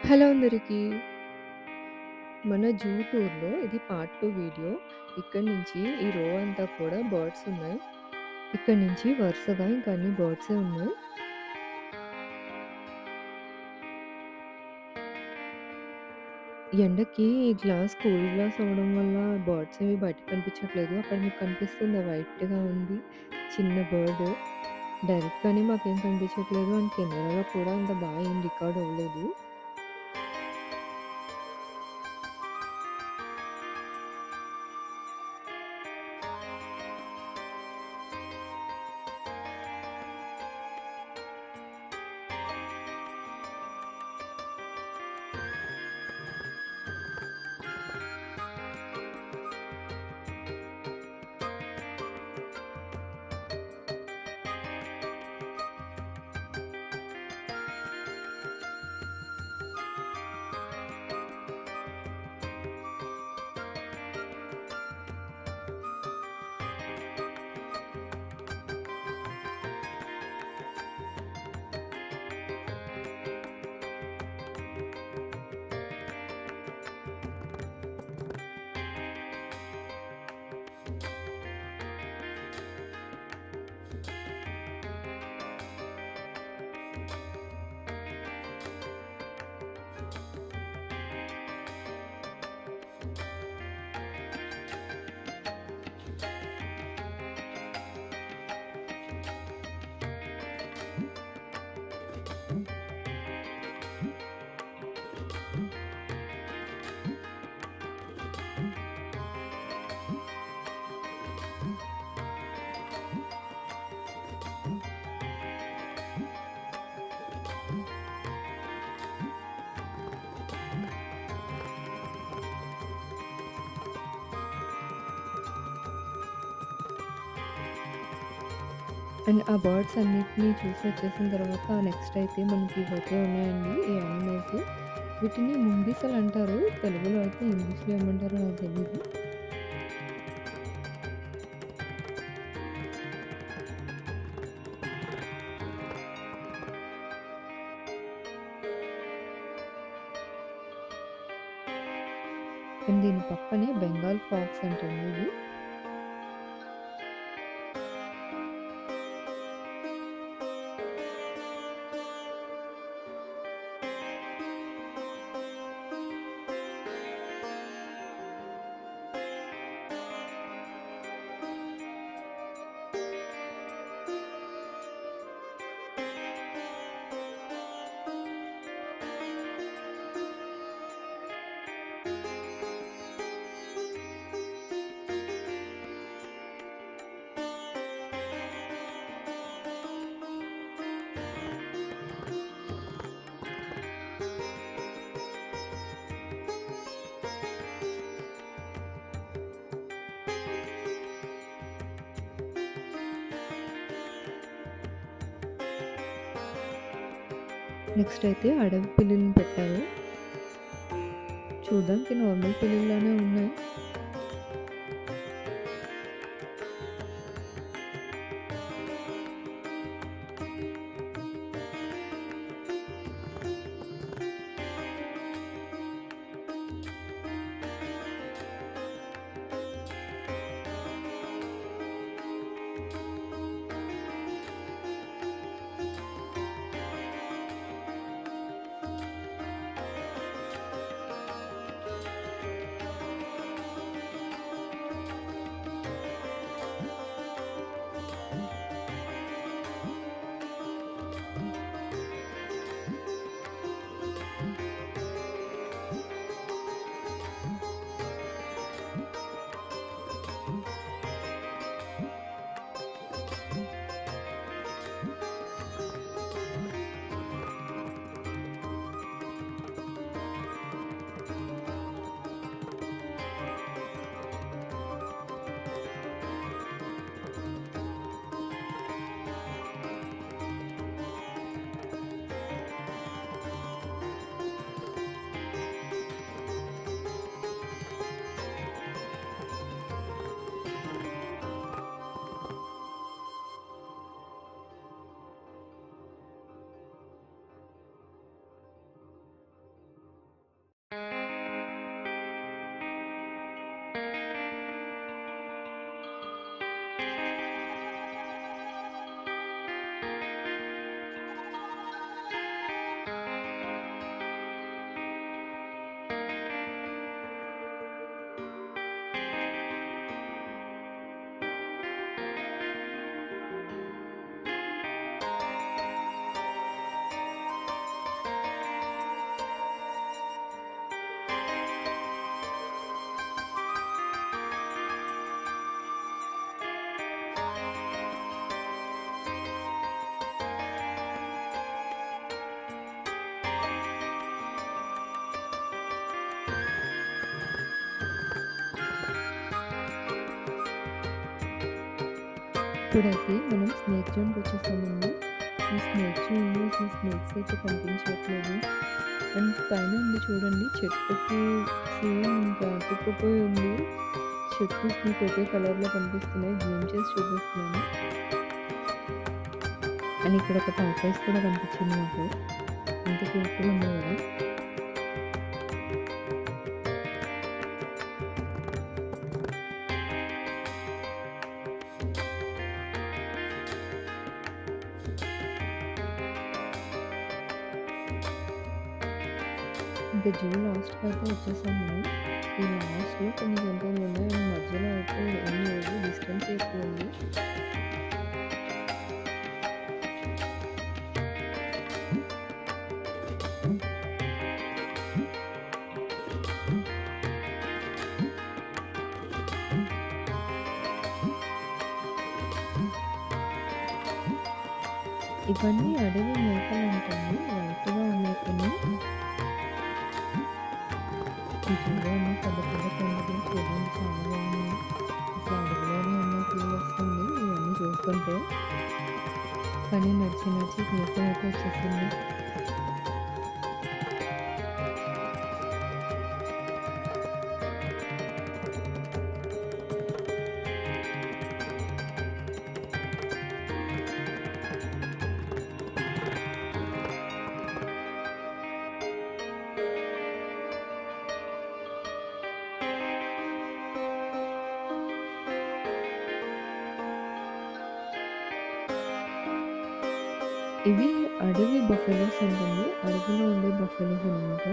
Hello అందరికీ. మన zoo టూర్‌లో ఇది పార్ట్ 2 వీడియో. ఇక్కడి నుంచి ఈ రో అంతా కూడా బర్డ్స్ ఉన్నాయి. ఇక్కడి నుంచి వరుసగా ఇంకా అన్ని బర్డ్సే ఉన్నాయి. ఎండకి ఈ గ్లాస్ కూల్ గ్లాస్ అవ్వడం వల్ల బర్డ్స్ ఏవి బయటకి కనిపించట్లేదు. అక్కడ మీకు కనిపిస్తుందా వైట్‌గా ఉంది చిన్న బర్డ్. డైరెక్ట్‌గానే మాకేం కనిపించట్లేదు. అండ్ కెమెరాలో కూడా అంత బాగా ఏం రికార్డ్ అవ్వలేదు. అండ్ ఆ బర్డ్స్ అన్నిటిని చూసి వచ్చేసిన తర్వాత నెక్స్ట్ అయితే మనకి ఇవైతే ఉన్నాయండి ఈ యానిమల్స్. వీటిని ముంగిసలు అంటారు. తెలుగులో అయితే ఇంగ్లీష్‌లో ఏమంటారో నాకు తెలీదు. అండ్ దీని పక్కనే బెంగాల్ ఫాక్స్ అంటండి ఇది. నెక్స్ట్ అయితే అడవి పిల్లులను పెట్టారు. చూడడానికి నార్మల్ పిల్లుల్లానే ఉన్నాయి. ఇప్పుడైతే మనం స్నేక్ జోన్‌కొచ్చేసామండి. ఈ స్నేక్ జోన్‌లో అసలు స్నేక్స్ అయితే కనిపించట్లేదు. అండ్ పైన ఉంది చూడండి చెట్టుకి సేమ్ ఇంకా అతుక్కుపోయి ఉంది. చెట్టు, స్నేక్ ఒకే కలర్‌లో కనిపిస్తున్నాయి. జూమ్ చేసి చూపిస్తున్నాను. అండ్ ఇక్కడ ఒక టార్టాయిస్ కూడా కనిపించింది నాకు. ఎంత క్యూట్‌గా ఉందో కదా! ఇంకా జూ లాస్ట్‌కైతే వచ్చేసాం మనం. ఈ లాస్ట్‌లో కొన్ని జంతువులున్నాయి. అండ్ మధ్యలో అయితే ఏం లేవు. డిస్టెన్స్ ఎక్కువుంది. ఇవన్నీ అడవి మేకలంటండి. వైట్‌గా ఉన్నాయి కొన్ని. ఈ జూలో ఉన్న పెద్ద పెద్ద కొండలు చూడడానికి చాలా బాగున్నాయి. అసలు అడవిలోనే ఉన్న ఫీల్ వస్తుంది ఇవన్నీ చూస్తుంటే. కానీ నడిచి నడిచి నీరసం అయితే వచ్చేసింది. ఇవి అడవి బఫెలోస్ అంటండి. అడవిలో ఉండే బఫెలోస్ అనమాట.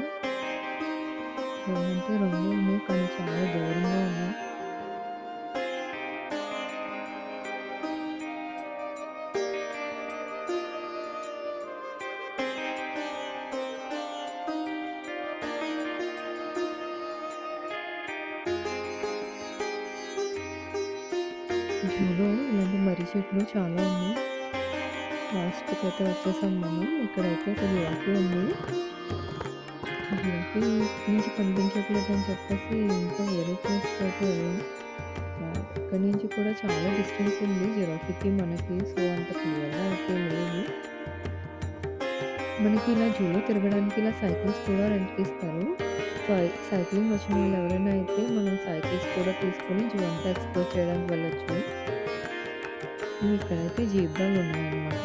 రెండంటే 2 ఉన్నాయి. కానీ చాలా దూరంగా ఉన్నాయి. జూలో ఇలాంటి మర్రి చెట్లు చాలా ఉన్నాయి. లాస్ట్‌కైతే వచ్చేసాం మనం. ఇక్కడైతే ఒక జిరాఫీ ఉంది. జిరాఫీ నుంచి కనిపించట్లేదని చెప్పేసి ఇంకా వేరే ప్లేస్‌కైతే వెళ్ళాం. ఇక్కడి నుంచి కూడా చాలా డిస్టెన్స్ ఉంది జిరాఫీకి మనకి. సో, అంత క్లియర్‌గా అయితే లేదు. మనకి ఇలా జూలో తిరగడానికి ఇలా సైకిల్స్ కూడా రెంట్‌కి ఇస్తారు. సైక్లింగ్ వచ్చిన వాళ్ళు ఎవరైనా అయితే మనం సైకిల్స్ కూడా తీసుకొని జూ అంతా ఎక్స్‌ప్లోర్ చేయడానికి వెళ్ళొచ్చు. ఇక్కడైతే జీబ్రాలు ఉన్నాయన్నమాట.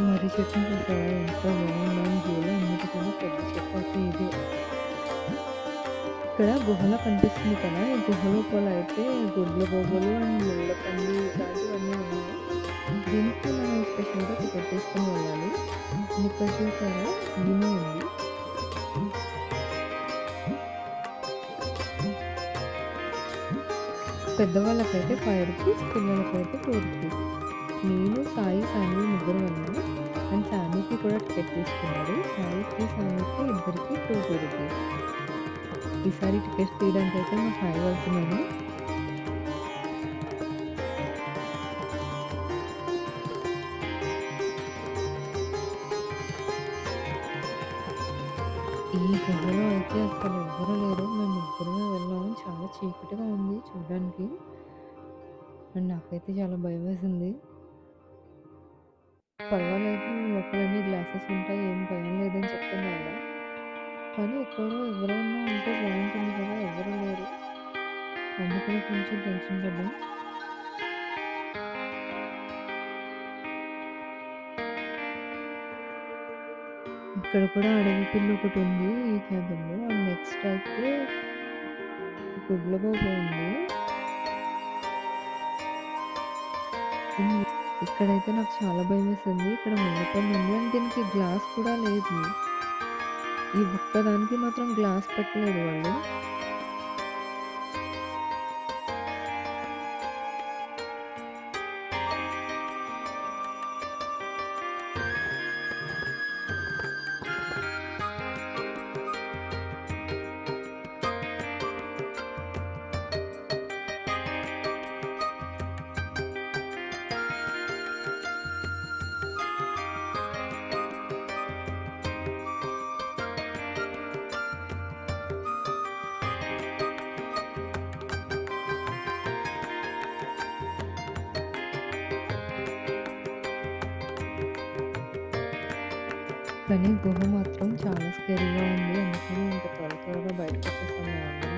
మర్రి చెట్టుని చూసారా ఎంత బాగుందో. జూలో అన్నిటికన్నా పెద్ద చెట్టు అయితే ఇదే. ఇక్కడ గుహలా కనిపిస్తుంది కదా! ఈ గుహ లోపల అయితే గుడ్లగూబలు అండ్ ముళ్ళపంది ఇలాంటివన్నీ ఉన్నాయి. దీనికి మనం స్పెషల్‌గా టికెట్ తీసుకొని వెళ్ళాలి. అండ్ ఇక్కడ చూసారా ఈము ఉంది. పెద్దవాళ్ళకైతే 5 రూపీస్, పిల్లలకైతే 2 రూపీస్. నేను, సాయి, సాన్వి ముగ్గురం వెళ్ళాము. అండ్ సాన్వికి కూడా టికెట్ తీసుకున్నాడు. సాయికి, సాన్వికి ఇద్దరికి 2 రూపీస్. ఈసారి టికెట్స్ తీయడానికైతే మా సాయి వెళ్తున్నాను. ఈ గుహలో అయితే అసలు ఎవ్వరు లేరు. మేము ముగ్గురమే వెళ్ళాము. చాలా చీకటిగా ఉంది చూడడానికి. అండ్ నాకైతే చాలా భయమేసింది. పర్వాలేదు లోపలన్నీ గ్లాసెస్ ఉంటాయి. ఏం భయం లేదని చెప్పింది ఆవిడ. కానీ ఎక్కడో ఎవరైనా ఉంటే బాగుంటుంది కదా! ఎవరు లేరు. అందుకని కొంచెం టెన్షన్ పడ్డాం. ఇక్కడ కూడా అడవి పిల్లి ఒకటుంది ఈ క్యాబిన్‌లో. అండ్ నెక్స్ట్ అయితే గుడ్లగూబ ఉంది. హ్మ్. ఇక్కడైతే నాకు చాలా భయమేసింది. ఇక్కడ ముళ్ళపంది ఉంది. అండ్ దీనికి గ్లాస్ కూడా లేదు. ఈ ఒక్కదానికి మాత్రం గ్లాస్ పెట్టలేదు వాళ్ళు. కానీ గుహ మాత్రం చాలా స్కేరీగా ఉంది. అందుకని ఇంక త్వరగా బయటకొచ్చేసాం మేమందరం.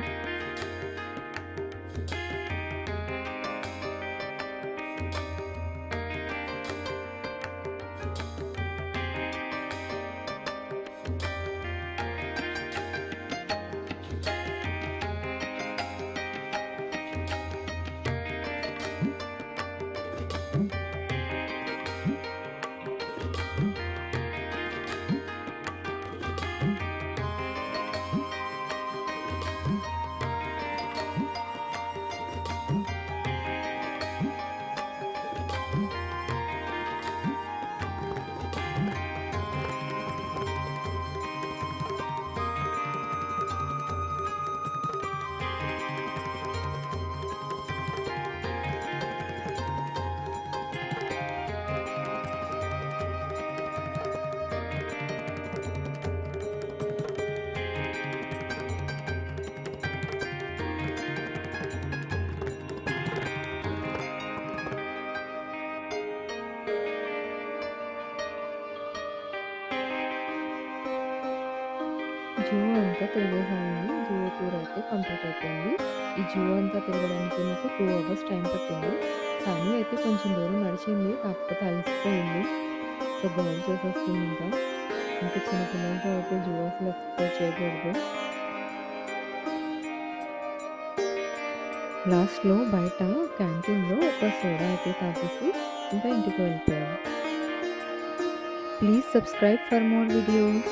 జూ అంతా తిరిగేసామండి. జూ టూర్ అయితే కంప్లీట్ అయిపోయింది. ఈ జూ అంతా తిరగడానికి నాకు 2 అవర్స్ టైం పట్టింది. కానీ అయితే కొంచెం దూరం నడిచింది. కాకపోతే అలసిపోయింది. సో, గోల చేసేస్తుందింకా. ఇంకా చిన్న పిల్లలతో అయితే జూ అసలు ఎక్స్‌ప్లోర్ చేయకూడదు. లాస్ట్‌లో బయట క్యాంటీన్‌లో ఒక సోడా అయితే తాగేసి ఇంకా ఇంటికి వెళ్ళిపోయాము. Please subscribe for more videos.